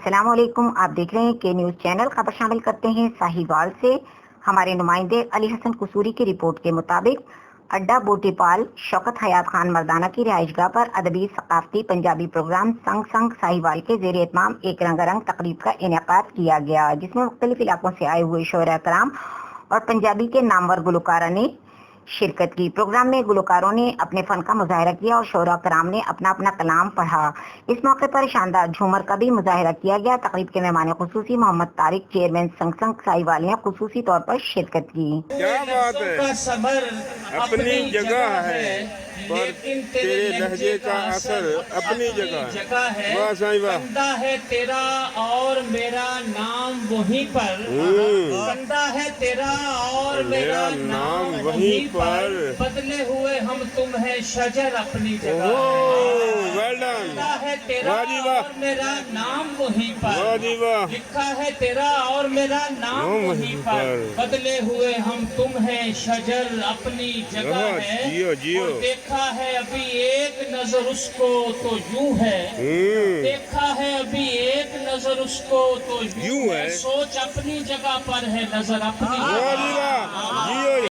السلام علیکم، آپ دیکھ رہے ہیں کے نیوز چینل۔ خبر شامل کرتے ہیں ساہیوال سے۔ ہمارے نمائندے علی حسن قصوری کی رپورٹ کے مطابق اڈا بوٹی پال شوکت حیات خان مردانہ کی رہائش گاہ پر ادبی ثقافتی پنجابی پروگرام سنگ ساہیوال کے زیر اہتمام ایک رنگا رنگ تقریب کا انعقاد کیا گیا، جس میں مختلف علاقوں سے آئے ہوئے شعراء کرام اور پنجابی کے نامور گلوکاروں نے شرکت کی۔ پروگرام میں گلوکاروں نے اپنے فن کا مظاہرہ کیا اور شعراء کرام نے اپنا اپنا کلام پڑھا۔ اس موقع پر شاندار جھومر کا بھی مظاہرہ کیا گیا۔ تقریب کے مہمان خصوصی محمد طارق، چیئرمین سنگ ساہیوال نے خصوصی طور پر شرکت کی۔ کیا بات ہے، اپنی جگہ ہے پر تیرے لہجے کا اثر اپنی جگہ ہے۔ واہ ساہیوال، بندہ ہے تیرا اور میرا نام وہیں پر، بندہ ہے تیرا اور میرا نام وہیں پر، بدلے ہوئے ہم تم ہے شجر اپنی جگہ ہے، بندہ ہے تیرا اور میرا نام وہیں پر، لکھا ہے تیرا اور میرا نام وہیں پر، بدلے ہوئے ہم تم ہے شجر اپنی جگہ ہے، اور دیکھا ہے ابھی ایک نظر اس کو تو یوں ہے، دیکھا ہے ابھی ایک نظر اس کو تو یوں ہے، سوچ اپنی جگہ پر ہے، نظر اپنی جگہ